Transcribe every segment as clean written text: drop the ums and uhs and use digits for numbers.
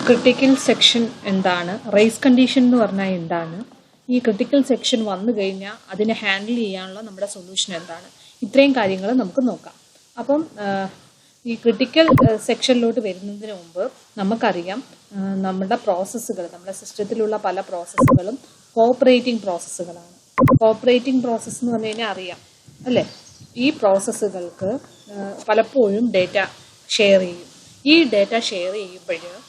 Critical section എന്താണ്, raise condition എന്ന് പറഞ്ഞാൽ എന്താണ്, ഈ ക്രിട്ടിക്കൽ സെക്ഷൻ വന്നു കഴിഞ്ഞാൽ അതിനെ ഹാൻഡിൽ ചെയ്യാനുള്ള നമ്മുടെ സൊല്യൂഷൻ എന്താണ്, ഇത്രയും കാര്യങ്ങൾ നമുക്ക് നോക്കാം. അപ്പം ഈ ക്രിട്ടിക്കൽ സെക്ഷനിലോട്ട് വരുന്നതിന് മുമ്പ് നമുക്കറിയാം നമ്മുടെ പ്രോസസ്സുകൾ, നമ്മുടെ സിസ്റ്റത്തിലുള്ള പല പ്രോസസ്സുകളും കോപ്പറേറ്റിംഗ് പ്രോസസ്സുകളാണ്. കോപ്പറേറ്റിംഗ് പ്രോസസ്സ് എന്ന് പറഞ്ഞു കഴിഞ്ഞാൽ അറിയാം അല്ലേ, ഈ പ്രോസസ്സുകൾക്ക് പലപ്പോഴും ഡേറ്റ ഷെയർ ചെയ്യും. ഈ ഡേറ്റ ഷെയർ ചെയ്യുമ്പോൾ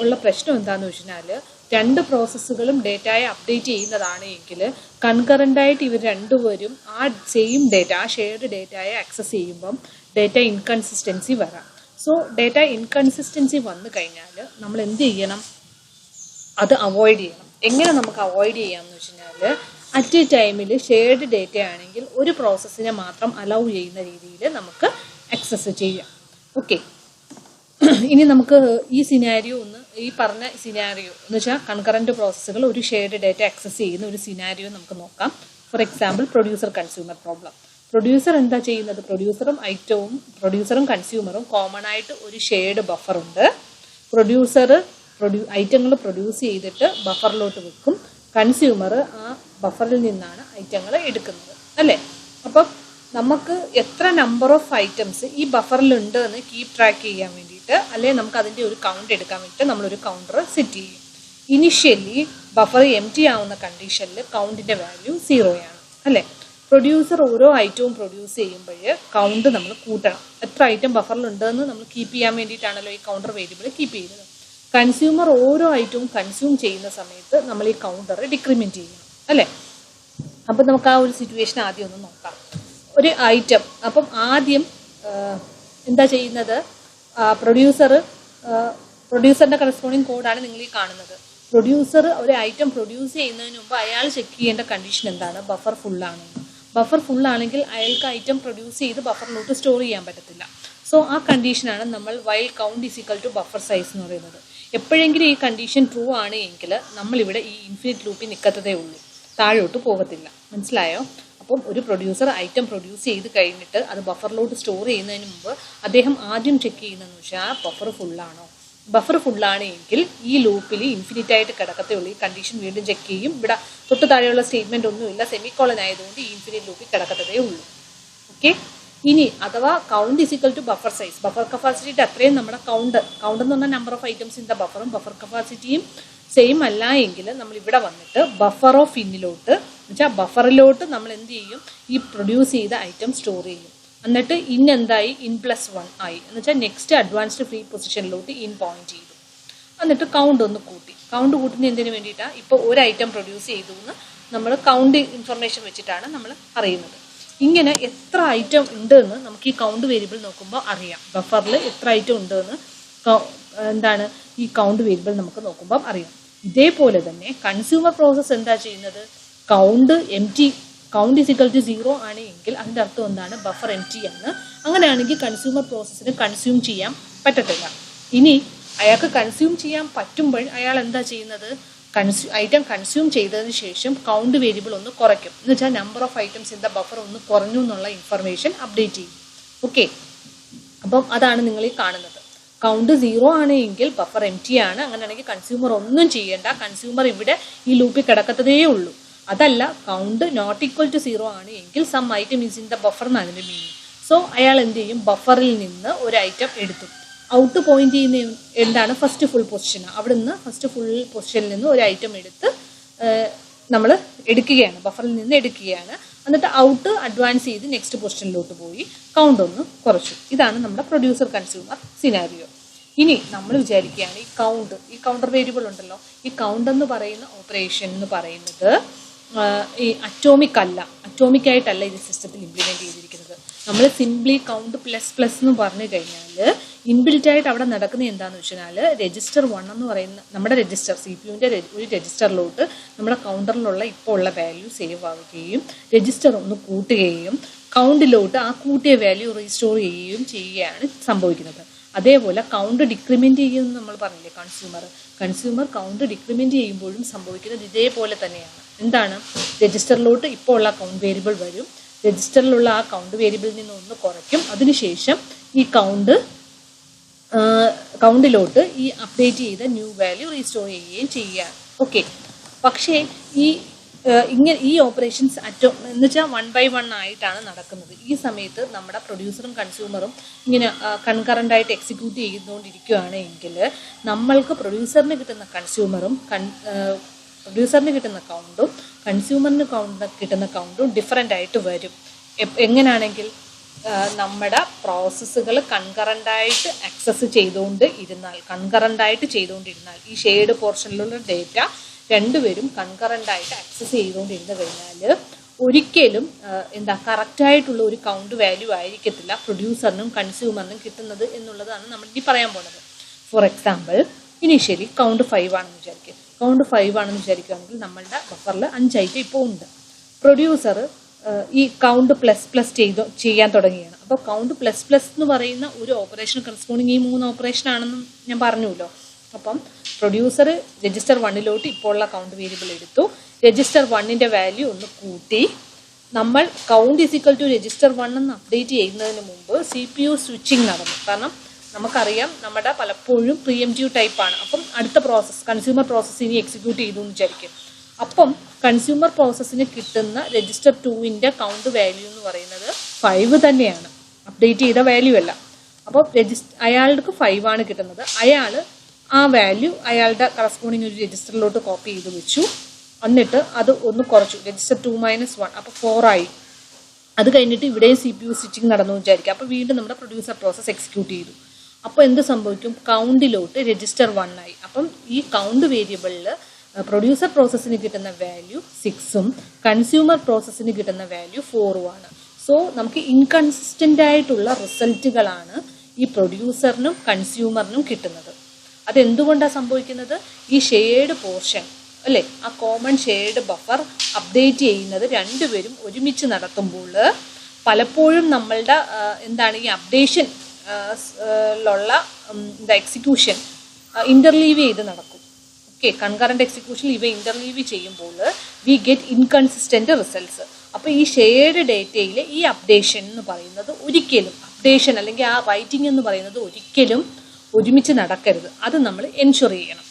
ഉള്ള പ്രശ്നം എന്താണെന്ന് വെച്ചാൽ രണ്ട് പ്രോസസ്സുകളും ഡേറ്റയെ അപ്ഡേറ്റ് ചെയ്യുന്നതാണ് എങ്കിൽ കൺകറൻ്റായിട്ട് ഇവർ രണ്ടുപേരും ആ സെയിം ഡേറ്റ, ആ ഷെയർഡ് ഡേറ്റയെ ആക്സസ് ചെയ്യുമ്പം ഡേറ്റ ഇൻകൺസിസ്റ്റൻസി വരാം. സോ ഡേറ്റ ഇൻകൺസിസ്റ്റൻസി വന്നു കഴിഞ്ഞാൽ നമ്മൾ എന്ത് ചെയ്യണം, അത് അവോയ്ഡ് ചെയ്യണം. എങ്ങനെ നമുക്ക് അവോയ്ഡ് ചെയ്യാമെന്ന് വെച്ച് കഴിഞ്ഞാൽ അറ്റ് എ ടൈമിൽ ഷെയർഡ് ഡേറ്റ ആണെങ്കിൽ ഒരു പ്രോസസ്സിനെ മാത്രം അലൗ ചെയ്യുന്ന രീതിയിൽ നമുക്ക് ആക്സസ് ചെയ്യാം. ഓക്കെ, ഇനി നമുക്ക് ഈ സിനാരിയോ ഈ പറഞ്ഞ സിനാരിയോ എന്ന് വെച്ചാൽ കൺകറന്റ് പ്രോസസ്സുകൾ ഒരു ഷെയർഡ് ഡേറ്റ ആക്സസ് ചെയ്യുന്ന ഒരു സിനാരിയോ നമുക്ക് നോക്കാം. For example producer consumer problem. Producer എന്താ ചെയ്യുന്നത്, പ്രൊഡ്യൂസറും കൺസ്യൂമറും കോമൺ ആയിട്ട് ഒരു ഷെയർഡ് ബഫറുണ്ട്. പ്രൊഡ്യൂസർ ഐറ്റങ്ങൾ പ്രൊഡ്യൂസ് ചെയ്തിട്ട് ബഫറിലോട്ട് വെക്കും, കൺസ്യൂമർ ആ ബഫറിൽ നിന്നാണ് ഐറ്റങ്ങൾ എടുക്കുന്നത് അല്ലേ. അപ്പം നമുക്ക് എത്ര നമ്പർ ഓഫ് ഐറ്റംസ് ഈ ബഫറിലുണ്ട് എന്ന് കീപ് ട്രാക്ക് ചെയ്യാൻ വേണ്ടിയിട്ട്, അല്ലെങ്കിൽ നമുക്ക് അതിൻ്റെ ഒരു കൗണ്ട് എടുക്കാൻ വേണ്ടിയിട്ട് നമ്മളൊരു കൗണ്ടർ സെറ്റ് ചെയ്യും. ഇനിഷ്യലി ബഫർ എംറ്റി ആവുന്ന കണ്ടീഷനിൽ കൗണ്ടിൻ്റെ വാല്യൂ 0 അല്ലേ. പ്രൊഡ്യൂസർ ഓരോ ഐറ്റവും പ്രൊഡ്യൂസ് ചെയ്യുമ്പോൾ കൗണ്ട് നമ്മൾ കൂട്ടണം. എത്ര ഐറ്റം ബഫറിലുണ്ടെന്ന് നമ്മൾ കീപ്പ് ചെയ്യാൻ വേണ്ടിയിട്ടാണല്ലോ ഈ കൗണ്ടർ വേരിയബിൾ കീപ്പ് ചെയ്യുന്നത്. കൺസ്യൂമർ ഓരോ ഐറ്റവും കൺസ്യൂം ചെയ്യുന്ന സമയത്ത് നമ്മൾ ഈ കൗണ്ടർ ഡിക്രിമെൻറ്റ് ചെയ്യണം അല്ലേ. അപ്പം നമുക്ക് ആ ഒരു സിറ്റുവേഷൻ ആദ്യം ഒന്ന് നോക്കാം. ഒരു ഐറ്റം, അപ്പം ആദ്യം എന്താ ചെയ്യുന്നത്, പ്രൊഡ്യൂസറിൻ്റെ കറസ്പോണ്ടിങ് കോഡാണ് നിങ്ങൾ ഈ കാണുന്നത്. പ്രൊഡ്യൂസർ ഒരു ഐറ്റം പ്രൊഡ്യൂസ് ചെയ്യുന്നതിന് മുമ്പ് അയാൾ ചെക്ക് ചെയ്യേണ്ട കണ്ടീഷൻ എന്താണ്, ബഫർ ഫുള്ളാണെന്ന്. ബഫർ ഫുള്ളാണെങ്കിൽ അയാൾക്ക് ഐറ്റം പ്രൊഡ്യൂസ് ചെയ്ത് ബഫറിലോട്ട് സ്റ്റോർ ചെയ്യാൻ പറ്റത്തില്ല. സോ ആ കണ്ടീഷനാണ് നമ്മൾ while count is equal to buffer size എന്ന് പറയുന്നത്. എപ്പോഴെങ്കിലും ഈ കണ്ടീഷൻ ട്രൂ ആണ് എങ്കിൽ നമ്മളിവിടെ ഈ ഇൻഫിനിറ്റ് ലൂപ്പിൽ നിൽക്കത്തതേ ഉള്ളൂ, താഴോട്ട് പോകത്തില്ല. മനസ്സിലായോ? അപ്പം ഒരു പ്രൊഡ്യൂസർ ഐറ്റം പ്രൊഡ്യൂസ് ചെയ്ത് കഴിഞ്ഞിട്ട് അത് ബഫറിലോട്ട് സ്റ്റോർ ചെയ്യുന്നതിന് മുമ്പ് അദ്ദേഹം ആദ്യം ചെക്ക് ചെയ്യുന്നതെന്ന് വെച്ചാൽ ബഫർ ഫുള്ളാണോ. ബഫർ ഫുള്ളാണ് എങ്കിൽ ഈ ലൂപ്പിൽ ഇൻഫിനിറ്റ് ആയിട്ട് കിടക്കത്തേ ഉള്ളൂ. ഈ കണ്ടീഷൻ വീണ്ടും ചെക്ക് ചെയ്യും. ഇവിടെ തൊട്ട് താഴെയുള്ള സ്റ്റേറ്റ്മെന്റ് ഒന്നുമില്ല, സെമിക്കോളൻ ആയതുകൊണ്ട് ഈ ഇൻഫിനിറ്റ് ലൂപ്പിൽ കിടക്കത്തതേ ഉള്ളൂ. ഓക്കെ, ഇനി അഥവാ count is equal to buffer size, buffer കപ്പാസിറ്റിയുടെ അത്രയും നമ്മുടെ കൗണ്ട് എന്ന് പറഞ്ഞാൽ number of items in the ബഫറും ബഫർ കപ്പാസിറ്റിയും സെയിം അല്ല എങ്കിൽ നമ്മൾ ഇവിടെ വന്നിട്ട് ബഫർ ഓഫ് ഇന്നിലോട്ട് എന്നുവെച്ചാൽ ബഫറിലോട്ട് നമ്മൾ എന്ത് ചെയ്യും, ഈ പ്രൊഡ്യൂസ് ചെയ്ത ഐറ്റം സ്റ്റോർ ചെയ്യും. എന്നിട്ട് ഇൻ എന്തായി, ഇൻ +1 ആയി എന്ന് വെച്ചാൽ നെക്സ്റ്റ് അഡ്വാൻസ്ഡ് ഫ്രീ പൊസിഷനിലോട്ട് ഇൻ പോയിന്റ് ചെയ്തു. എന്നിട്ട് കൗണ്ട് ഒന്ന് കൂട്ടി. കൗണ്ട് കൂട്ടുന്ന എന്തിനു വേണ്ടിയിട്ടാണ്, ഇപ്പോൾ ഒരു ഐറ്റം പ്രൊഡ്യൂസ് ചെയ്തു എന്ന് നമ്മൾ കൗണ്ട് ഇൻഫർമേഷൻ വെച്ചിട്ടാണ് നമ്മൾ അറിയുന്നത്. ഇങ്ങനെ എത്ര ഐറ്റം ഉണ്ടെന്ന് നമുക്ക് ഈ കൗണ്ട് വേരിയബിൾ നോക്കുമ്പോൾ അറിയാം. ബഫറിൽ എത്ര ഐറ്റം ഉണ്ടെന്ന് എന്താണ് ഈ കൗണ്ട് വേരിയബിൾ നമുക്ക് നോക്കുമ്പോൾ അറിയാം. ഇതേപോലെ തന്നെ കൺസ്യൂമർ പ്രോസസ്സ് എന്താ ചെയ്യുന്നത്, കൗണ്ട് ഈസ് ഈക്വൽ ടു 0 ആണ് എങ്കിൽ അതിൻ്റെ അർത്ഥം എന്താണ്, ബഫർ എംറ്റി ആണ്. അങ്ങനെയാണെങ്കിൽ കൺസ്യൂമർ പ്രോസസ്സിന് കൺസ്യൂം ചെയ്യാൻ പറ്റത്തില്ല. ഇനി അയാൾക്ക് കൺസ്യൂം ചെയ്യാൻ പറ്റുമ്പോൾ അയാൾ എന്താ ചെയ്യുന്നത്, ഐറ്റം കൺസ്യൂം ചെയ്തതിന് ശേഷം കൗണ്ട് വേരിയബിൾ ഒന്ന് കുറയ്ക്കും. എന്ന് വെച്ചാൽ number of items in the buffer ഒന്ന് കുറഞ്ഞു എന്നുള്ള ഇൻഫർമേഷൻ അപ്ഡേറ്റ് ചെയ്യും. ഓക്കെ, അപ്പം അതാണ് നിങ്ങൾ ഈ കാണുന്നത്. കൗണ്ട് 0 ആണ് എങ്കിൽ ബഫർ എംറ്റി ആണ്. അങ്ങനെയാണെങ്കിൽ കൺസ്യൂമർ ഒന്നും ചെയ്യേണ്ട, കൺസ്യൂമർ ഇവിടെ ഈ ലൂപ്പിൽ കിടക്കത്തതേ ഉള്ളൂ. അതല്ല, കൗണ്ട് നോട്ട് ഈക്വൽ ടു 0 ആണ് എങ്കിൽ some item is in the buffer എന്നാണ് അതിൻ്റെ മീനിങ്. സോ അയാൾ എന്ത് ചെയ്യും, ബഫറിൽ നിന്ന് ഒരു ഐറ്റം എടുത്തു. ഔട്ട് പോയിന്റ് ചെയ്യുന്ന എന്താണ്, ഫസ്റ്റ് ഫുൾ പൊസിഷൻ. അവിടെ നിന്ന് ഫസ്റ്റ് ഫുൾ പൊസിഷനിൽ നിന്ന് ഒരു ഐറ്റം എടുത്ത് നമ്മൾ എടുക്കുകയാണ്, ബഫറിൽ നിന്ന് എടുക്കുകയാണ്. എന്നിട്ട് ഔട്ട് അഡ്വാൻസ് ചെയ്ത് നെക്സ്റ്റ് പൊസിഷനിലോട്ട് പോയി കൗണ്ട് ഒന്ന് കുറച്ചു. ഇതാണ് നമ്മുടെ പ്രൊഡ്യൂസർ കൺസ്യൂമർ സിനാരിയോ. ഇനി നമ്മൾ വിചാരിക്കുകയാണ് ഈ കൗണ്ടർ വേരിയബിൾ ഉണ്ടല്ലോ, ഈ കൗണ്ട് എന്ന് പറയുന്ന ഓപ്പറേഷൻ എന്ന് പറയുന്നത് ഈ അറ്റോമിക് ആയിട്ടല്ല ഇത് സിസ്റ്റത്തിൽ ഇംപ്ലിമെന്റ് ചെയ്തിരിക്കുന്നത്. നമ്മൾ സിംപ്ലി കൗണ്ട് ++ എന്ന് പറഞ്ഞു കഴിഞ്ഞാൽ ഇൻബിൽറ്റ് ആയിട്ട് അവിടെ നടക്കുന്നത് എന്താണെന്ന് വെച്ചാൽ രജിസ്റ്റർ 1 എന്ന് പറയുന്ന നമ്മുടെ രജിസ്റ്റർ CPU-ൻ്റെ ഒരു രജിസ്റ്ററിലോട്ട് നമ്മുടെ കൗണ്ടറിലുള്ള ഇപ്പോൾ ഉള്ള വാല്യൂ സേവ് ആവുകയും രജിസ്റ്റർ ഒന്ന് കൂട്ടുകയും കൗണ്ടിലോട്ട് ആ കൂട്ടിയ വാല്യൂ റീസ്റ്റോർ ചെയ്യുകയാണ് സംഭവിക്കുന്നത്. അതേപോലെ കൗണ്ട് ഡിക്രിമെന്റ് ചെയ്യുമെന്ന് നമ്മൾ പറഞ്ഞില്ലേ, കൺസ്യൂമർ കൗണ്ട് ഡിക്രിമെന്റ് ചെയ്യുമ്പോഴും സംഭവിക്കുന്നത് ഇതേപോലെ തന്നെയാണ്. എന്താണ്, രജിസ്റ്ററിലോട്ട് ഇപ്പോൾ ഉള്ള കൗണ്ട് വേരിയബിൾ വരും, രജിസ്റ്ററിലുള്ള ആ കൗണ്ട് വേരിയബിളിൽ നിന്ന് ഒന്ന് കുറയ്ക്കും, അതിനുശേഷം ഈ കൗണ്ട് കൗണ്ടിലോട്ട് ഈ അപ്ഡേറ്റ് ചെയ്ത ന്യൂ വാല്യൂ റീസ്റ്റോർ ചെയ്യുകയും ചെയ്യുകയാണ്. ഓക്കെ, പക്ഷേ ഈ ഓപ്പറേഷൻസ് എന്ന് വെച്ചാൽ 1 by 1 ആയിട്ടാണ് നടക്കുന്നത്. ഈ സമയത്ത് നമ്മുടെ പ്രൊഡ്യൂസറും കൺസ്യൂമറും ഇങ്ങനെ കൺകറൻ്റായിട്ട് എക്സിക്യൂട്ട് ചെയ്തുകൊണ്ടിരിക്കുകയാണ് എങ്കിൽ നമ്മൾക്ക് പ്രൊഡ്യൂസറിന് കിട്ടുന്ന കൗണ്ടും കൺസ്യൂമറിന് കിട്ടുന്ന കൗണ്ടും ഡിഫറൻ്റ് ആയിട്ട് വരും. എങ്ങനെയാണെങ്കിൽ നമ്മുടെ പ്രോസസ്സുകൾ കൺകറൻ്റായിട്ട് ചെയ്തുകൊണ്ടിരുന്നാൽ ഈ ഷെയ്ഡ് പോർഷനിലുള്ള ഡേറ്റ രണ്ടുപേരും കൺകറൻ്റായിട്ട് ആക്സസ് ചെയ്തുകൊണ്ടിരുന്നു കഴിഞ്ഞാൽ ഒരിക്കലും കറക്റ്റായിട്ടുള്ള ഒരു കൗണ്ട് വാല്യൂ ആയിരിക്കത്തില്ല പ്രൊഡ്യൂസറിനും കൺസ്യൂമറിനും കിട്ടുന്നത് എന്നുള്ളതാണ് നമ്മൾ ഇനി പറയാൻ പോകുന്നത്. ഫോർ എക്സാമ്പിൾ, ഇനീഷ്യലി കൗണ്ട് 5 ആണെന്ന് വിചാരിക്കുകയാണെങ്കിൽ നമ്മളുടെ ബഫറിൽ 5 ഐറ്റം ഇപ്പോൾ ഉണ്ട്. പ്രൊഡ്യൂസർ ഈ കൗണ്ട് പ്ലസ് ചെയ്യാൻ തുടങ്ങിയാണ്. അപ്പോൾ കൗണ്ട് പ്ലസ് എന്ന് പറയുന്ന ഒരു ഓപ്പറേഷൻ കറസ്പോണ്ടിങ് ഈ 3 ഓപ്പറേഷൻ ആണെന്ന് ഞാൻ പറഞ്ഞല്ലോ. അപ്പം പ്രൊഡ്യൂസർ രജിസ്റ്റർ 1 ഇപ്പോൾ ഉള്ള കൗണ്ട് വേരിയബിൾ എടുത്തു. രജിസ്റ്റർ 1 വാല്യൂ ഒന്ന് കൂട്ടി. നമ്മൾ കൗണ്ട് = രജിസ്റ്റർ 1 എന്ന് അപ്ഡേറ്റ് ചെയ്യുന്നതിന് മുമ്പ് CPU സ്വിച്ചിങ് നടന്നു. കാരണം നമുക്കറിയാം നമ്മുടെ പലപ്പോഴും പ്രീഎംപ്റ്റീവ് ടൈപ്പാണ്. അപ്പം അടുത്ത പ്രോസസ്സ് കൺസ്യൂമർ പ്രോസസ്സ് ഇനി എക്സിക്യൂട്ട് ചെയ്തു എന്ന് വിചാരിക്കും. അപ്പം കൺസ്യൂമർ പ്രോസസ്സിന് കിട്ടുന്ന രജിസ്റ്റർ 2 കൗണ്ട് വാല്യൂ എന്ന് പറയുന്നത് 5 തന്നെയാണ്, അപ്ഡേറ്റ് ചെയ്ത വാല്യൂ അല്ല. അപ്പോൾ അയാൾക്ക് 5 ആണ് കിട്ടുന്നത്. അയാൾ ആ വാല്യൂ അയാളുടെ കറസ്പോണ്ടിങ് ഒരു രജിസ്റ്ററിലോട്ട് കോപ്പി ചെയ്ത് വെച്ചു. എന്നിട്ട് അത് ഒന്ന് കുറച്ചു, രജിസ്റ്റർ 2 - 1, അപ്പോൾ 4 ആയി. അത് കഴിഞ്ഞിട്ട് ഇവിടെയും CPU സ്വിച്ചിങ് നടന്നു വിചാരിക്കുക. അപ്പോൾ വീണ്ടും നമ്മുടെ പ്രൊഡ്യൂസർ പ്രോസസ്സ് എക്സിക്യൂട്ട് ചെയ്തു. അപ്പോൾ എന്ത് സംഭവിക്കും? കൗണ്ടിലോട്ട് രജിസ്റ്റർ 1 ആയി. അപ്പം ഈ കൗണ്ട് വേരിയബിളിൽ പ്രൊഡ്യൂസർ പ്രോസസ്സിന് കിട്ടുന്ന വാല്യൂ 6ഉം കൺസ്യൂമർ പ്രോസസ്സിന് കിട്ടുന്ന വാല്യൂ 4ഉമാണ്. സോ നമുക്ക് ഇൻകൺസിസ്റ്റൻ്റ് ആയിട്ടുള്ള റിസൾട്ടുകളാണ് ഈ പ്രൊഡ്യൂസറിനും കൺസ്യൂമറിനും കിട്ടുന്നത്. അതെന്തുകൊണ്ടാണ് സംഭവിക്കുന്നത്? ഈ ഷെയർഡ് പോർഷൻ അല്ലേ, ആ കോമൺ ഷെയർഡ് ബഫർ അപ്ഡേറ്റ് ചെയ്യുന്നത് രണ്ടുപേരും ഒരുമിച്ച് നടത്തുമ്പോൾ പലപ്പോഴും നമ്മളുടെ ഈ അപ്ഡേഷൻ എക്സിക്യൂഷൻ ഇന്റർലീവ് ചെയ്ത് നടക്കും. ഓക്കെ, കൺകറന്റ് എക്സിക്യൂഷനിൽ ഇവ ഇന്റർലീവ് ചെയ്യുമ്പോൾ വി ഗെറ്റ് ഇൻകൺസിസ്റ്റന്റ് റിസൾട്ട്സ്. അപ്പോൾ ഈ ഷെയർഡ് ഡേറ്റയിൽ ഈ അപ്ഡേഷൻ എന്ന് പറയുന്നത് ഒരിക്കലും അല്ലെങ്കിൽ ആ റൈറ്റിംഗ് എന്ന് പറയുന്നത് ഒരിക്കലും ഒരുമിച്ച് നടക്കരുത്. അത് നമ്മൾ എൻഷുർ ചെയ്യണം.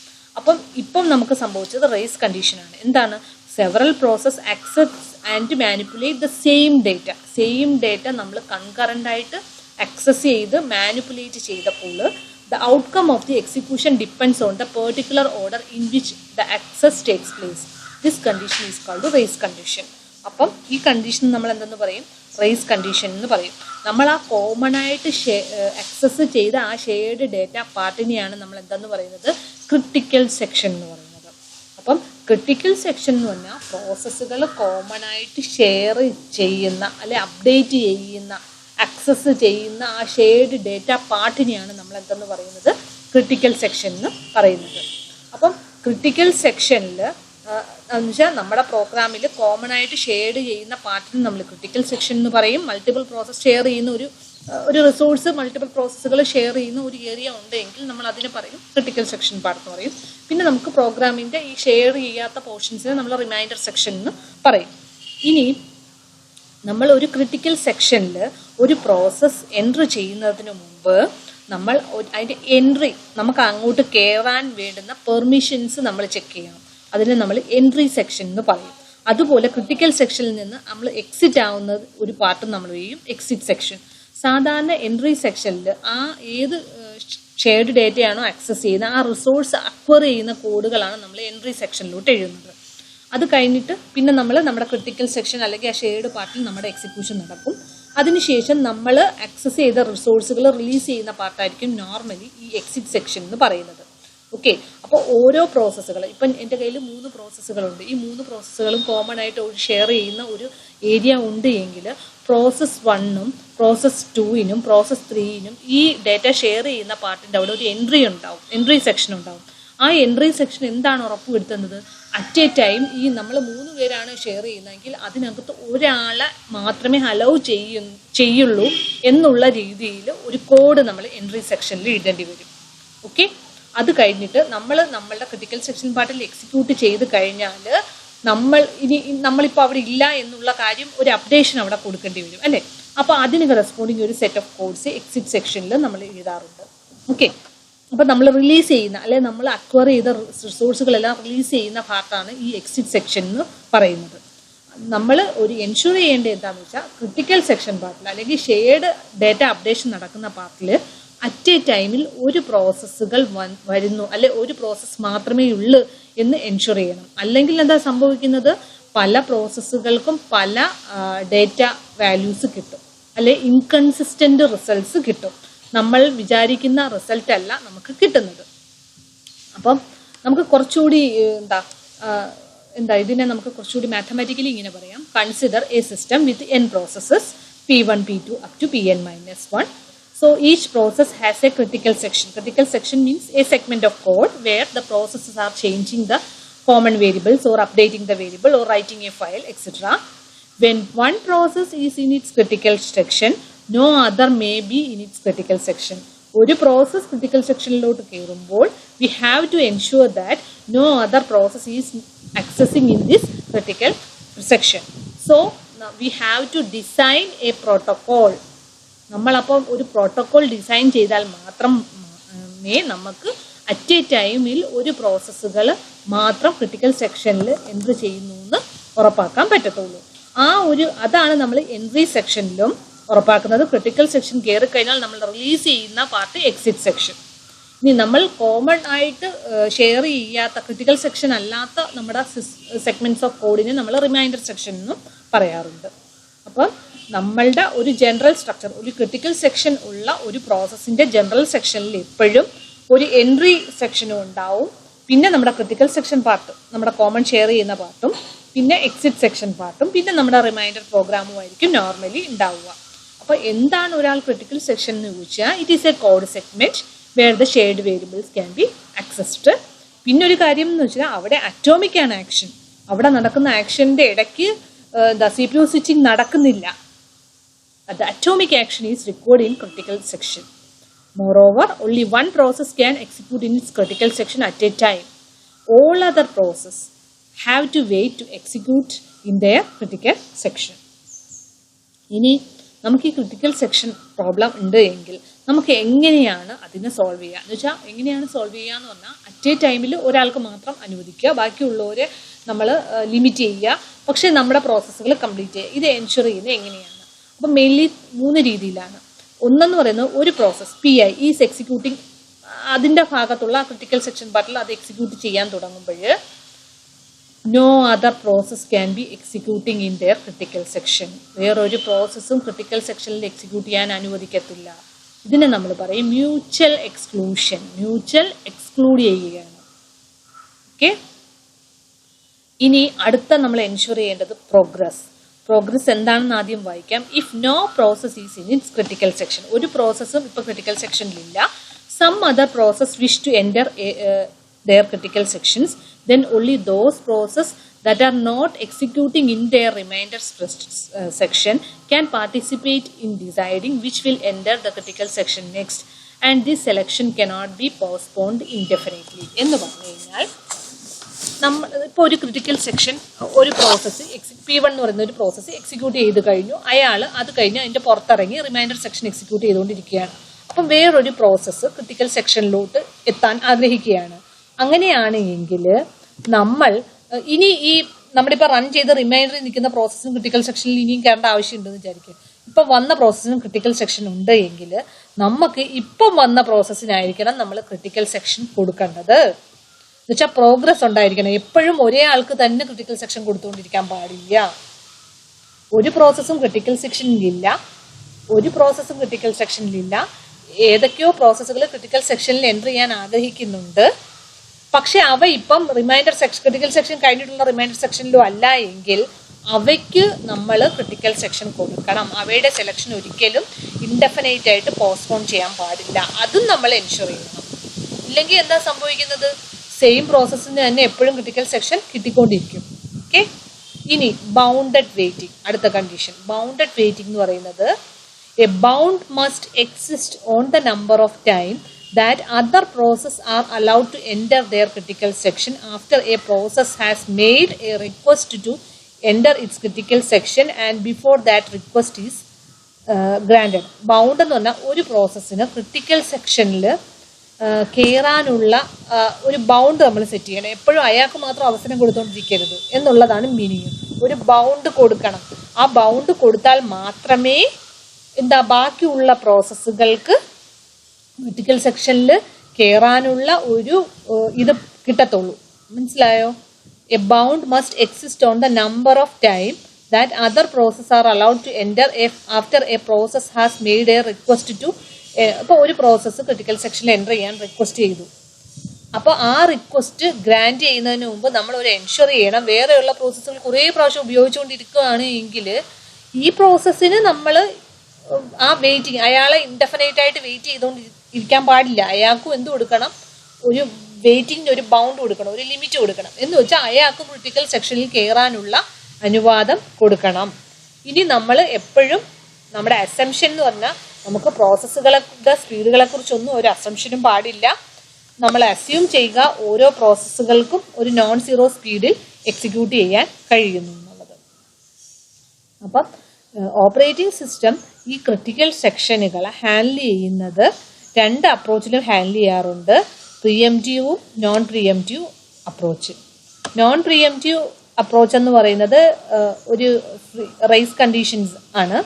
ഇപ്പം നമുക്ക് സംഭവിച്ചത് റേസ് കണ്ടീഷനാണ്. എന്താണ്? Several process access and manipulate the same data നമ്മൾ കൺകറൻ്റായിട്ട് ആക്സസ് ചെയ്ത് മാനിപ്പുലേറ്റ് ചെയ്തപ്പോൾ the outcome of the execution depends on the particular order in which the access takes place. This condition is called race condition. അപ്പം ഈ condition നമ്മൾ എന്തെന്ന് പറയും? Raise condition എന്ന് പറയും. നമ്മൾ ആ കോമൺ ആയിട്ട് ആക്സസ് ചെയ്ത ആ ഷെയർഡ് ഡേറ്റ പാർട്ടിനെയാണ് നമ്മൾ എന്തെന്ന് പറയുന്നത്? ക്രിട്ടിക്കൽ സെക്ഷൻ എന്ന് പറയുന്നത്. അപ്പം ക്രിട്ടിക്കൽ സെക്ഷൻ എന്ന് പറഞ്ഞാൽ പ്രോസസ്സുകൾ കോമൺ ആയിട്ട് ഷെയർ ചെയ്യുന്ന അല്ലെ അപ്ഡേറ്റ് ചെയ്യുന്ന ആക്സസ് ചെയ്യുന്ന ആ ഷെയർഡ് ഡേറ്റ പാർട്ടിനെയാണ് നമ്മൾ എന്തെന്ന് പറയുന്നത്? ക്രിട്ടിക്കൽ സെക്ഷൻ എന്ന് പറയുന്നത്. അപ്പം ക്രിട്ടിക്കൽ സെക്ഷനിൽ എന്ന് വെച്ചാൽ നമ്മുടെ പ്രോഗ്രാമിൽ കോമൺ ആയിട്ട് ഷെയർഡ് ചെയ്യുന്ന പാർട്ടിന് നമ്മൾ ക്രിട്ടിക്കൽ സെക്ഷൻ എന്ന് പറയും. മൾട്ടിപ്പിൾ പ്രോസസ് ഷെയർ ചെയ്യുന്ന ഒരു റിസോഴ്സ് മൾട്ടിപ്പിൾ പ്രോസസ്സുകൾ ഷെയർ ചെയ്യുന്ന ഒരു ഏരിയ ഉണ്ടെങ്കിൽ നമ്മൾ അതിനെ പറയും ക്രിട്ടിക്കൽ സെക്ഷൻ പാർട്ട് എന്ന് പറയും. പിന്നെ നമുക്ക് പ്രോഗ്രാമിൻ്റെ ഈ ഷെയർ ചെയ്യാത്ത പോർഷൻസിനെ നമ്മൾ റിമൈൻഡർ സെക്ഷൻ എന്ന് പറയും. ഇനി നമ്മൾ ഒരു ക്രിട്ടിക്കൽ സെക്ഷനിൽ ഒരു പ്രോസസ്സ് എൻട്രി ചെയ്യുന്നതിന് മുമ്പ് നമ്മൾ അതിൻ്റെ എൻട്രി നമുക്ക് അങ്ങോട്ട് കയറാൻ വേണ്ടുന്ന പെർമിഷൻസ് നമ്മൾ ചെക്ക് ചെയ്യണം. അതിനെ നമ്മൾ എൻട്രി സെക്ഷൻ എന്ന് പറയും. അതുപോലെ ക്രിട്ടിക്കൽ സെക്ഷനിൽ നിന്ന് നമ്മൾ എക്സിറ്റ് ആവുന്ന ഒരു പാർട്ടും നമ്മൾ ചെയ്യും എക്സിറ്റ് സെക്ഷൻ. സാധാരണ എൻട്രി സെക്ഷനിൽ ആ ഏത് ഷെയർഡ് ഡേറ്റയാണോ ആക്സസ് ചെയ്യുന്നത് ആ റിസോഴ്സ് അക്വയർ ചെയ്യുന്ന കോഡുകളാണ് നമ്മൾ എൻട്രി സെക്ഷനിലോട്ട് എഴുതുന്നത്. അത് കഴിഞ്ഞിട്ട് പിന്നെ നമ്മൾ നമ്മുടെ ക്രിട്ടിക്കൽ സെക്ഷൻ അല്ലെങ്കിൽ ആ ഷെയർഡ് പാർട്ടിൽ നമ്മുടെ എക്സിക്യൂഷൻ നടക്കും. അതിനുശേഷം നമ്മൾ ആക്സസ് ചെയ്ത റിസോഴ്സുകൾ റിലീസ് ചെയ്യുന്ന പാർട്ടായിരിക്കും നോർമലി ഈ എക്സിറ്റ് സെക്ഷൻ എന്ന് പറയുന്നത്. ഓക്കെ, അപ്പോൾ ഓരോ പ്രോസസ്സുകൾ ഇപ്പം എൻ്റെ കയ്യിൽ 3 പ്രോസസ്സുകളുണ്ട്. ഈ 3 പ്രോസസ്സുകളും കോമൺ ആയിട്ട് ഒരു ഷെയർ ചെയ്യുന്ന ഒരു ഏരിയ ഉണ്ട് എങ്കിൽ പ്രോസസ് 1ഉം പ്രോസസ് 2നും പ്രോസസ് 3നും ഈ ഡേറ്റ ഷെയർ ചെയ്യുന്ന പാർട്ടിൻ്റെ അവിടെ ഒരു എൻട്രി സെക്ഷൻ ഉണ്ടാവും. ആ എൻട്രി സെക്ഷൻ എന്താണ് ഉറപ്പുവരുത്തുന്നത്? അറ്റ് എ ടൈം ഈ നമ്മൾ 3 പേരാണ് ഷെയർ ചെയ്യുന്നതെങ്കിൽ അതിനകത്ത് ഒരാളെ മാത്രമേ അലൗ ചെയ്യുള്ളൂ എന്നുള്ള രീതിയിൽ ഒരു കോഡ് നമ്മൾ എൻട്രി സെക്ഷനിൽ എഴുതേണ്ടി വരും. ഓക്കെ, അത് കഴിഞ്ഞിട്ട് നമ്മളുടെ ക്രിട്ടിക്കൽ സെക്ഷൻ പാർട്ടിൽ എക്സിക്യൂട്ട് ചെയ്ത് കഴിഞ്ഞാൽ നമ്മളിപ്പോൾ അവിടെ ഇല്ല എന്നുള്ള കാര്യം ഒരു അപ്ഡേഷൻ അവിടെ കൊടുക്കേണ്ടി വരും അല്ലേ. അപ്പോൾ അതിന് കറസ്പോണ്ടിങ് ഒരു സെറ്റ് ഓഫ് കോഡ്സ് എക്സിറ്റ് സെക്ഷനിൽ നമ്മൾ എഴുതാറുണ്ട്. ഓക്കെ. അപ്പം നമ്മൾ റിലീസ് ചെയ്യുന്ന അല്ലെ നമ്മൾ അക്വയർ ചെയ്ത റിസോഴ്സുകളെല്ലാം റിലീസ് ചെയ്യുന്ന പാർട്ടാണ് ഈ എക്സിറ്റ് സെക്ഷൻ എന്ന് പറയുന്നത്. നമ്മൾ ഒരു എൻഷുർ ചെയ്യേണ്ടത് എന്താണെന്ന് വെച്ചാൽ ക്രിട്ടിക്കൽ സെക്ഷൻ പാർട്ടിൽ അല്ലെങ്കിൽ ഷെയർഡ് ഡേറ്റ അപ്ഡേഷൻ നടക്കുന്ന പാർട്ടിൽ അറ്റ് എ ടൈമിൽ ഒരു പ്രോസസ്സുകൾ വരുന്നു അല്ലെ ഒരു പ്രോസസ്സ് മാത്രമേ ഉള്ളൂ എന്ന് എൻഷുർ ചെയ്യണം. അല്ലെങ്കിൽ എന്താ സംഭവിക്കുന്നത്, പല പ്രോസസ്സുകൾക്കും പല ഡേറ്റ വാല്യൂസ് കിട്ടും അല്ലെ ഇൻകൺസിസ്റ്റന്റ് റിസൾട്ട്സ് കിട്ടും. നമ്മൾ വിചാരിക്കുന്ന റിസൾട്ട് അല്ല നമുക്ക് കിട്ടുന്നത്. അപ്പം നമുക്ക് കുറച്ചുകൂടി ഇതിനെ നമുക്ക് കുറച്ചുകൂടി മാത്തമാറ്റിക്കലി ഇങ്ങനെ പറയാം. Consider A system with n processes P1, P2 up to Pn-1. So each process has a critical section. Critical section means a segment of code where the processes are changing the common variables or updating the variable or writing a file, etc. When one process is in its critical section, no other may be in its critical section. ഒരു process critical സെക്ഷനിലോട്ട് കയറുമ്പോൾ we have to ensure that no other process is accessing in this critical section. So we have to design a protocol. നമ്മളപ്പോൾ ഒരു protocol design ചെയ്താൽ മാത്രമേ നമുക്ക് at A ടൈമിൽ ഒരു പ്രോസസ്സുകൾ മാത്രം ക്രിട്ടിക്കൽ സെക്ഷനിൽ എൻട്രി ചെയ്യുന്നു എന്ന് ഉറപ്പാക്കാൻ പറ്റത്തുള്ളൂ. അതാണ് നമ്മൾ എൻട്രി സെക്ഷനിലും ഉറപ്പാക്കുന്നത്. ക്രിട്ടിക്കൽ സെക്ഷൻ കയറി കഴിഞ്ഞാൽ നമ്മൾ റിലീസ് ചെയ്യുന്ന പാർട്ട് എക്സിറ്റ് സെക്ഷൻ. ഇനി നമ്മൾ കോമൺ ആയിട്ട് ഷെയർ ചെയ്യാത്ത ക്രിട്ടിക്കൽ സെക്ഷൻ അല്ലാത്ത നമ്മുടെ സെഗ്മെന്റ്സ് ഓഫ് കോഡിനെ നമ്മൾ റിമൈൻഡർ സെക്ഷൻ എന്നും പറയാറുണ്ട്. അപ്പം നമ്മളുടെ ഒരു ജനറൽ സ്ട്രക്ചർ, ഒരു ക്രിട്ടിക്കൽ സെക്ഷൻ ഉള്ള ഒരു പ്രോസസ്സിന്റെ ജനറൽ സെക്ഷനിൽ എപ്പോഴും ഒരു എൻട്രി സെക്ഷനും ഉണ്ടാവും, പിന്നെ നമ്മുടെ ക്രിട്ടിക്കൽ സെക്ഷൻ പാർട്ട് നമ്മുടെ കോമൺ ഷെയർ ചെയ്യുന്ന പാർട്ടും, പിന്നെ എക്സിറ്റ് സെക്ഷൻ പാർട്ടും, പിന്നെ നമ്മുടെ റിമൈൻഡർ പ്രോഗ്രാമും ആയിരിക്കും നോർമലി ഉണ്ടാവുക. അപ്പോൾ എന്താണ് ഒരാൾ ക്രിട്ടിക്കൽ സെക്ഷൻ എന്ന് ചോദിച്ചാൽ, it is a code segment where the shared variables can be accessed. പിന്നെ ഒരു കാര്യം എന്ന് വെച്ചാൽ അവിടെ അറ്റോമിക് ആണ് ആക്ഷൻ. അവിടെ നടക്കുന്ന ആക്ഷന്റെ ഇടയ്ക്ക് CPU സ്വിച്ചിങ് നടക്കുന്നില്ല. The atomic action is recorded in critical section. Moreover, only one process can execute in its critical section at a time. All other processes have to wait to execute in their critical section. ഇനി നമുക്ക് ഈ critical section problem ഉണ്ട് എങ്കിൽ നമുക്ക് എങ്ങനെയാണ് അതിനെ solve ചെയ്യുക എന്ന് വെച്ചാൽ, എങ്ങനെയാണ് സോൾവ് ചെയ്യുക എന്ന് പറഞ്ഞാൽ അറ്റ് എ ടൈമിൽ ഒരാൾക്ക് മാത്രം അനുവദിക്കുക, ബാക്കിയുള്ളവരെ നമ്മൾ ലിമിറ്റ് ചെയ്യുക, പക്ഷേ നമ്മുടെ പ്രോസസ്സുകൾ കംപ്ലീറ്റ് ചെയ്യുക. ഇത് എൻഷുർ ചെയ്യുന്നത് എങ്ങനെയാണ്? അപ്പം മെയിൻലി 3 രീതിയിലാണ്. ഒന്നെന്ന് പറയുന്നത് ഒരു പ്രോസസ് PI ഈസ് എക്സിക്യൂട്ടിങ്, അതിൻ്റെ ഭാഗത്തുള്ള ക്രിട്ടിക്കൽ സെക്ഷൻ പാർട്ടിൽ അത് എക്സിക്യൂട്ട് ചെയ്യാൻ തുടങ്ങുമ്പോൾ no other process can be executing in their critical section. വേറൊരു പ്രോസസ്സും ക്രിട്ടിക്കൽ സെക്ഷനിൽ എക്സിക്യൂട്ട് ചെയ്യാൻ അനുവദിക്കത്തില്ല. ഇതിനെ നമ്മൾ പറയും മ്യൂച്വൽ എക്സ്ക്ലൂഷൻ. മ്യൂച്വൽ എക്സ്ക്ലൂഡ് ചെയ്യുകയാണ്. ഓക്കെ. ഇനി അടുത്ത നമ്മൾ എൻഷുർ ചെയ്യേണ്ടത് പ്രോഗ്രസ്. പ്രോഗ്രസ് എന്താണെന്ന് ആദ്യം വായിക്കാം. If no process is in its critical section, ഒരു പ്രോസസ്സും ഇപ്പോൾ ക്രിട്ടിക്കൽ സെക്ഷനിലില്ല, some other process wish to enter their critical sections, then only those processes that are not executing in their remainder section can participate in deciding which will enter the critical section next, and this selection cannot be postponed indefinitely. എന്ന് പറഞ്ഞു കഴിഞ്ഞാൽ നമ്മൾ ഇപ്പോൾ ഒരു critical section ഒരു process P1 എന്ന് പറയുന്ന ഒരു പ്രോസസ്സ് എക്സിക്യൂട്ട് ചെയ്ത് കഴിഞ്ഞു, അയാൾ അത് കഴിഞ്ഞ് അതിൻ്റെ പുറത്തിറങ്ങി റിമൈൻഡർ സെക്ഷൻ എക്സിക്യൂട്ട് ചെയ്തുകൊണ്ടിരിക്കുകയാണ്. അപ്പം വേറൊരു പ്രോസസ്സ് ക്രിട്ടിക്കൽ സെക്ഷനിലോട്ട് എത്താൻ ആഗ്രഹിക്കുകയാണ്. അങ്ങനെയാണ് എങ്കിൽ നമ്മൾ ഇനി ഈ നമ്മളിപ്പോൾ റൺ ചെയ്ത് റിമൈൻഡറിൽ നിൽക്കുന്ന പ്രോസസ്സിനും ക്രിട്ടിക്കൽ സെക്ഷനിൽ ഇനിയും കയറേണ്ട ആവശ്യമുണ്ടെന്ന് വിചാരിക്കുക. ഇപ്പം വന്ന പ്രോസസ്സിനും ക്രിട്ടിക്കൽ സെക്ഷൻ ഉണ്ട് എങ്കിൽ നമുക്ക് ഇപ്പം വന്ന പ്രോസസ്സിനായിരിക്കണം നമ്മൾ ക്രിട്ടിക്കൽ സെക്ഷൻ കൊടുക്കേണ്ടത്. എന്നുവെച്ചാൽ പ്രോഗ്രസ് ഉണ്ടായിരിക്കണം. എപ്പോഴും ഒരേ ആൾക്ക് തന്നെ ക്രിട്ടിക്കൽ സെക്ഷൻ കൊടുത്തുകൊണ്ടിരിക്കാൻ പാടില്ല. ഒരു പ്രോസസ്സും ക്രിട്ടിക്കൽ സെക്ഷനിലില്ല, ഒരു പ്രോസസ്സും ക്രിട്ടിക്കൽ സെക്ഷനിലില്ല. ഏതൊക്കെയോ പ്രോസസ്സുകൾ ക്രിട്ടിക്കൽ സെക്ഷനിൽ എൻ്റർ ചെയ്യാൻ ആഗ്രഹിക്കുന്നുണ്ട്, പക്ഷെ അവ ഇപ്പം റിമൈൻഡർ സെക്ഷൻ ക്രിട്ടിക്കൽ സെക്ഷൻ കഴിഞ്ഞിട്ടുള്ള റിമൈൻഡർ സെക്ഷനിലോ അല്ല എങ്കിൽ അവയ്ക്ക് നമ്മൾ ക്രിട്ടിക്കൽ സെക്ഷൻ കൊടുക്കണം. അവയുടെ സെലക്ഷൻ ഒരിക്കലും ഇൻഡെഫിനൈറ്റ് ആയിട്ട് പോസ്റ്റ്പോൺ ചെയ്യാൻ പാടില്ല. അതും നമ്മൾ എൻഷുർ ചെയ്യണം. ഇല്ലെങ്കിൽ എന്താ സംഭവിക്കുന്നത്, സെയിം പ്രോസസ്സിന് തന്നെ എപ്പോഴും ക്രിട്ടിക്കൽ സെക്ഷൻ കിട്ടിക്കൊണ്ടിരിക്കും. ഓക്കെ. ഇനി ബൗണ്ടഡ് വെയിറ്റിംഗ്, അടുത്ത കണ്ടീഷൻ. ബൗണ്ടഡ് വെയിറ്റിംഗ് എന്ന് പറയുന്നത് A bound must exist on the number of time that other process are allowed to enter their critical section after a process has made a request to enter its critical section and before that request is granted. Bound എന്ന് പറഞ്ഞാൽ ഒരു പ്രോസസ്സിന് critical സെക്ഷനിൽ കയറാനുള്ള ഒരു bound നമ്മൾ set ചെയ്യണം. എപ്പോഴും അയാൾക്ക് മാത്രം അവസരം കൊടുത്തുകൊണ്ടിരിക്കരുത് എന്നുള്ളതാണ് മീനിങ്. ഒരു ബൗണ്ട് കൊടുക്കണം. ആ ബൗണ്ട് കൊടുത്താൽ മാത്രമേ ബാക്കിയുള്ള പ്രോസസ്സുകൾക്ക് ക്രിട്ടിക്കൽ സെക്ഷനിൽ കയറാനുള്ള ഒരു ഇത് കിട്ടത്തുള്ളൂ. മനസ്സിലായോ? A bound must exist on the number of time that other processes are allowed to enter after a process has made a request to അപ്പോൾ ഒരു പ്രോസസ്സ് ക്രിട്ടിക്കൽ സെക്ഷനിൽ എൻ്റർ ചെയ്യാൻ റിക്വസ്റ്റ് ചെയ്തു. അപ്പോൾ ആ റിക്വസ്റ്റ് ഗ്രാൻഡ് ചെയ്യുന്നതിന് മുമ്പ് നമ്മൾ ഒരു എൻഷുർ ചെയ്യണം. വേറെയുള്ള പ്രോസസ്സുകൾ കുറേ പ്രാവശ്യം ഉപയോഗിച്ചുകൊണ്ടിരിക്കുകയാണ് എങ്കിൽ ഈ പ്രോസസ്സിന് നമ്മൾ ആ വെയിറ്റിംഗ് അയാളെ ഇൻഡെഫിനൈറ്റ് ആയിട്ട് വെയിറ്റ് ചെയ്തുകൊണ്ട് ഇരിക്കാൻ പാടില്ല. അയാൾക്കും എന്ത് കൊടുക്കണം? ഒരു വെയിറ്റിംഗിന് ഒരു ബൗണ്ട് കൊടുക്കണം, ഒരു ലിമിറ്റ് കൊടുക്കണം. എന്ന് വെച്ചാൽ അയാൾക്ക് ക്രിട്ടിക്കൽ സെക്ഷനിൽ കയറാനുള്ള അനുവാദം കൊടുക്കണം. ഇനി നമ്മൾ എപ്പോഴും നമ്മുടെ അസംഷൻ എന്ന് പറഞ്ഞാൽ നമുക്ക് പ്രോസസ്സുകളുടെ സ്പീഡുകളെ കുറിച്ചൊന്നും ഒരു അസംഷനും പാടില്ല. നമ്മൾ അസ്യൂം ചെയ്യുക ഓരോ പ്രോസസ്സുകൾക്കും ഒരു നോൺ സീറോ സ്പീഡിൽ എക്സിക്യൂട്ട് ചെയ്യാൻ കഴിയുന്നു എന്നുള്ളത്. അപ്പം ഓപ്പറേറ്റിംഗ് സിസ്റ്റം ഈ ക്രിട്ടിക്കൽ സെക്ഷനുകളെ ഹാൻഡിൽ ചെയ്യുന്നത് രണ്ട് അപ്രോച്ചിലും ഹാൻഡിൽ ചെയ്യാറുണ്ട്. പ്രിഎംറ്റീവും നോൺ പ്രിഎംറ്റീവ് അപ്രോച്ച്. നോൺ പ്രിഎംറ്റീവ് അപ്രോച്ച് എന്ന് പറയുന്നത് ഒരു റേസ് കണ്ടീഷൻസ് ആണ്.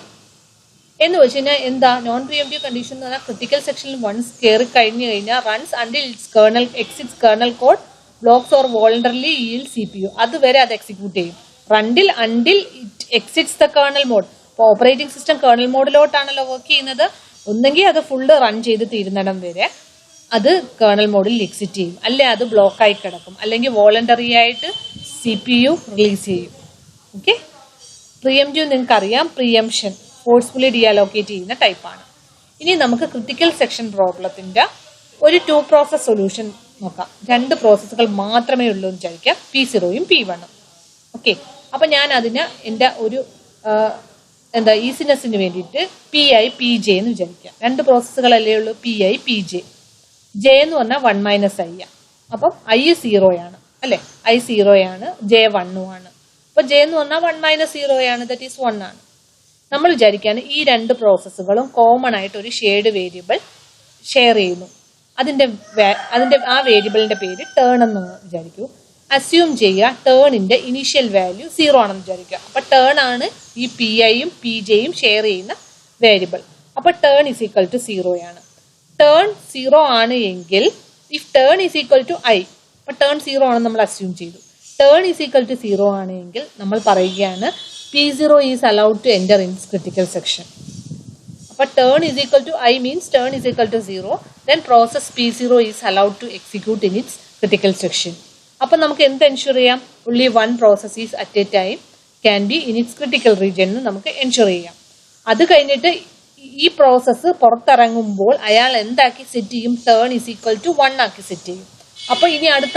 എന്ന് വെച്ച് കഴിഞ്ഞാൽ എന്താ നോൺ പ്രിഎംറ്റീവ് കണ്ടീഷൻ എന്ന് പറഞ്ഞാൽ ക്രിട്ടിക്കൽ സെക്ഷനിൽ വൺസ് കയറി കഴിഞ്ഞു കഴിഞ്ഞാൽ runs until its kernel exits kernel code blocks or voluntarily yield CPU. അതുവരെ അത് എക്സിക്യൂട്ട് ചെയ്യും. Until it exits the kernel mode. അപ്പോൾ ഓപ്പറേറ്റിംഗ് സിസ്റ്റം കേർണൽ മോഡിലോട്ടാണല്ലോ വർക്ക് ചെയ്യുന്നത്. ഒന്നെങ്കിൽ അത് ഫുള്ള് റൺ ചെയ്ത് തീരുന്നിടം വരെ അത് കേർണൽ മോഡിൽ എക്സിറ്റ് ചെയ്യും, അല്ലെ അത് ബ്ലോക്കായി കിടക്കും, അല്ലെങ്കിൽ വോളണ്ടറി ആയിട്ട് CPU റിലീസ് ചെയ്യും. ഓക്കെ. പ്രിഎംറ്റീവ് നിങ്ങൾക്ക് അറിയാം, പ്രിയംഷൻ ഫോഴ്സ്ഫുള്ളി ഡിഅലോക്കേറ്റ് ചെയ്യുന്ന ടൈപ്പാണ്. ഇനി നമുക്ക് ക്രിട്ടിക്കൽ സെക്ഷൻ പ്രോബ്ലത്തിന്റെ ഒരു 2 പ്രോസസ് സൊല്യൂഷൻ നോക്കാം. 2 പ്രോസസ്സുകൾ മാത്രമേ ഉള്ളൂ എന്ന് വിചാരിക്കാം, P0യും P1ഉം. ഓക്കെ. അപ്പൊ ഞാൻ അതിന് എൻ്റെ ഒരു ഈസിനെസ്സിന് വേണ്ടിയിട്ട് PI PJ എന്ന് വിചാരിക്കാം. 2 പ്രോസസ്സുകളല്ലേ ഉള്ളൂ, PI PJ. J എന്ന് പറഞ്ഞാൽ 1 - I. അപ്പം I 0 ആണ് അല്ലെ, I 0 ആണ്, J 1 ആണ്. അപ്പൊ J എന്ന് പറഞ്ഞാൽ 1 - 0 ആണ്, ദറ്റ് ഈസ് 1 ആണ്. നമ്മൾ വിചാരിക്കുകയാണ് ഈ 2 പ്രോസസ്സുകളും കോമൺ ആയിട്ട് ഒരു ഷെയർഡ് വേരിയബിൾ ഷെയർ ചെയ്യുന്നു. അതിന്റെ ആ വേരിയബിളിന്റെ പേര് ടേൺ എന്ന് വിചാരിക്കൂ. അസ്യൂം ചെയ്യുക ടേണിന്റെ ഇനീഷ്യൽ വാല്യൂ 0 ആണെന്ന് വിചാരിക്കുക. അപ്പൊ ടേൺ ആണ് ഈ PIയും PJയും ഷെയർ ചെയ്യുന്ന വേരിയബിൾ. അപ്പൊ ടേൺ ഈസ് ഈക്വൽ ടു 0 ആണ്. ടേൺ 0 ആണ് എങ്കിൽ if turn is equal to I, അപ്പൊ ടേൺ 0 ആണെന്ന് നമ്മൾ അസ്യൂം ചെയ്തു. ടേൺ ഈസ് ഈക്വൽ ടു 0 ആണ് എങ്കിൽ നമ്മൾ പറയുകയാണ് P0 is allowed to enter in critical section. അപ്പൊ turn is equal to I means turn is equal to 0, then process P0 is allowed to execute in its critical section. അപ്പൊ നമുക്ക് എന്ത് ensure ചെയ്യാം? only one process is at a time can be in its critical region എന്ന് നമുക്ക് ensure ചെയ്യാം. അത് കഴിഞ്ഞിട്ട് ഈ പ്രോസസ്സ് പുറത്തിറങ്ങുമ്പോൾ അയാൾ എന്താക്കി സെറ്റ് ചെയ്യും? ടേൺ ഈസ് ഈക്വൽ ടു 1 ആക്കി സെറ്റ് ചെയ്യും. അപ്പൊ ഇനി അടുത്ത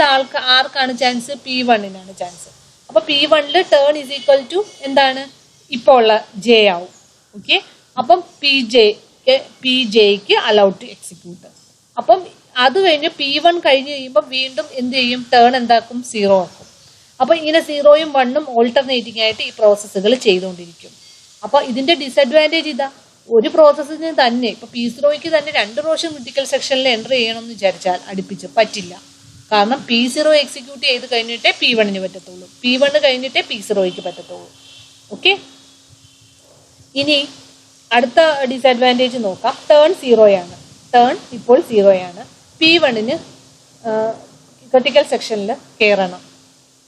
ആർക്കാണ് ചാൻസ്? P1-നാണ് ചാൻസ്. അപ്പൊ P1-ല് ടേൺ ഈസ് ഈക്വൽ ടു എന്താണ്? ഇപ്പോൾ ഉള്ള J ആവും. ഓക്കെ. അപ്പം PJക്ക് അലൗഡ് ടു എക്സിക്യൂട്ട്. അപ്പം അത് കഴിഞ്ഞ് P1 കഴിഞ്ഞ് കഴിയുമ്പോൾ വീണ്ടും എന്ത് ചെയ്യും? ടേൺ എന്താക്കും? 0 ആക്കും. അപ്പൊ ഇങ്ങനെ 0യും 1ഉം ഓൾട്ടർനേറ്റിംഗ് ആയിട്ട് ഈ പ്രോസസ്സുകൾ ചെയ്തുകൊണ്ടിരിക്കും. അപ്പൊ ഇതിന്റെ ഡിസഡ്വാൻറ്റേജ് ഇതാ, ഒരു പ്രോസസ്സിന് തന്നെ ഇപ്പൊ P0ക്ക് തന്നെ 2 പ്രാവശ്യം ക്രിട്ടിക്കൽ സെക്ഷനിൽ എൻ്റർ ചെയ്യണമെന്ന് വിചാരിച്ചാൽ അടുപ്പിച്ച് പറ്റില്ല. കാരണം P0 എക്സിക്യൂട്ട് ചെയ്ത് കഴിഞ്ഞിട്ടേ P1-ന് പറ്റത്തുള്ളൂ, P1 കഴിഞ്ഞിട്ടേ P0ക്ക് പറ്റത്തുള്ളൂ. ഓക്കെ. ഇനി അടുത്ത ഡിസഡ്വാൻറ്റേജ് നോക്കാം. ടേൺ 0 ആണ്. ടേൺ ഇപ്പോൾ 0 ആണ്. P1-ന് ക്രിട്ടിക്കൽ സെക്ഷനിൽ കയറണം.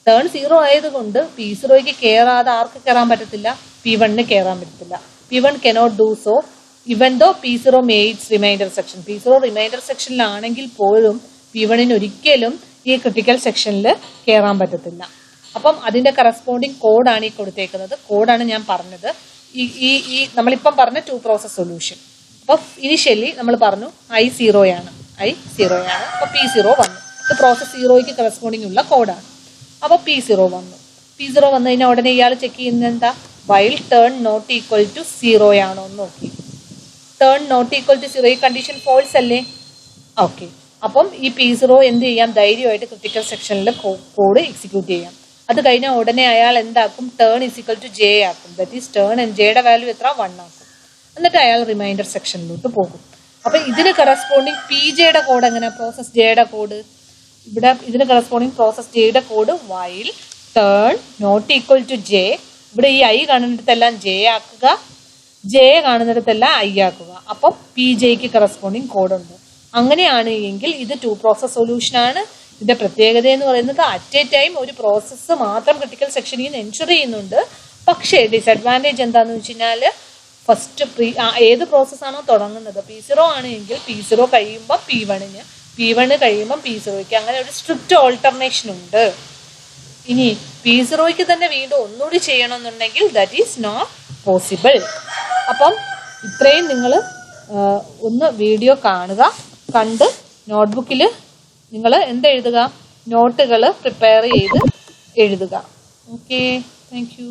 ടേൺ 0 ആയതുകൊണ്ട് P0ക്ക് കയറാതെ ആർക്ക് കയറാൻ പറ്റത്തില്ല? P1-ന് കയറാൻ പറ്റത്തില്ല. P1 cannot do so even though P0 made its remainder section. P0 remainder സെക്ഷനിലാണെങ്കിൽ പോലും P1-ന് ഒരിക്കലും ഈ ക്രിട്ടിക്കൽ സെക്ഷനിൽ കയറാൻ പറ്റത്തില്ല. അപ്പം അതിന്റെ കറസ്പോണ്ടിങ് കോഡാണ് ഈ കൊടുത്തേക്കുന്നത്. കോഡാണ് ഞാൻ പറഞ്ഞത്. ഈ നമ്മളിപ്പം പറഞ്ഞ 2 പ്രോസസ് സൊല്യൂഷൻ. അപ്പൊ ഇനിഷ്യലി നമ്മൾ പറഞ്ഞു I 0 ആണ്. അപ്പൊ P0 വന്നു. ഇത് പ്രോസസ് 0ക്ക് കറസ്പോണ്ടിങ് ഉള്ള കോഡാണ്. അപ്പൊ P0 വന്നു. P0 വന്നു കഴിഞ്ഞാൽ ഉടനെ ഇയാൾ ചെക്ക് ചെയ്യുന്നത് എന്താ? While turn not equal to 0 ആണോ എന്ന് നോക്കി. ടേൺ നോട്ട് ഈക്വൽ ടു 0 ഈ കണ്ടീഷൻ ഫോൾസ് അല്ലേ? ഓക്കെ. അപ്പം ഈ P0 എന്ത് ചെയ്യാം? ധൈര്യമായിട്ട് ക്രിട്ടിക്കൽ സെക്ഷനിൽ കോഡ് എക്സിക്യൂട്ട് ചെയ്യാം. അത് കഴിഞ്ഞാൽ ഉടനെ അയാൾ എന്താക്കും? Turn is equal to J ആക്കും. ദറ്റ് ഈസ് ടേൺ ആൻഡ് Jയുടെ വാല്യൂ എത്ര? 1 ആക്കും. എന്നിട്ട് അയാൾ റിമൈൻഡർ സെക്ഷനിലോട്ട് പോകും. അപ്പൊ ഇതിന് കറസ്പോണ്ടിങ് പി ജെയുടെ കോഡ് എങ്ങനെ, പ്രോസസ് ജെയുടെ കോഡ് ഇവിടെ ഇതിന് കറസ്പോണ്ടിങ് പ്രോസസ് ജെയുടെ code while turn not equal to J. ഇവിടെ ഈ ഐ കാണുന്നിടത്തെല്ലാം ജെ ആക്കുക, ജെ കാണുന്നിടത്തെല്ലാം ഐ ആക്കുക. അപ്പം പി ജെക്ക് കറസ്പോണ്ടിങ് കോഡുണ്ട്. അങ്ങനെയാണ് എങ്കിൽ ഇത് 2 പ്രോസസ് സൊല്യൂഷൻ ആണ്. ഇതിന്റെ പ്രത്യേകത എന്ന് പറയുന്നത് അറ്റ് എ ടൈം ഒരു പ്രോസസ്സ് മാത്രം ക്രിട്ടിക്കൽ സെക്ഷനിൽ നിന്ന് എൻഷുർ ചെയ്യുന്നുണ്ട്. പക്ഷേ ഡിസഡ്വാൻറ്റേജ് എന്താന്ന് വെച്ച് കഴിഞ്ഞാൽ ഫസ്റ്റ് ഏത് പ്രോസസ്സാണോ തുടങ്ങുന്നത് P0 ആണ് എങ്കിൽ P0 കഴിയുമ്പോൾ P1ന്, P1 കഴിയുമ്പോൾ P0ക്ക്, അങ്ങനെ ഒരു സ്ട്രിക്റ്റ് ഓൾട്ടർനേഷൻ ഉണ്ട്. ഇനി P0ക്ക് തന്നെ വീണ്ടും ഒന്നുകൂടി ചെയ്യണമെന്നുണ്ടെങ്കിൽ ദാറ്റ് ഈസ് നോട്ട് പോസിബിൾ. അപ്പം ഇത്രയും നിങ്ങൾ ഒന്ന് വീഡിയോ കാണുക, കണ്ട് നോട്ട്ബുക്കിൽ നിങ്ങൾ എന്തെഴുതുക, നോട്ടുകൾ പ്രിപ്പയർ ചെയ്ത് എഴുതുക. Okay, thank you.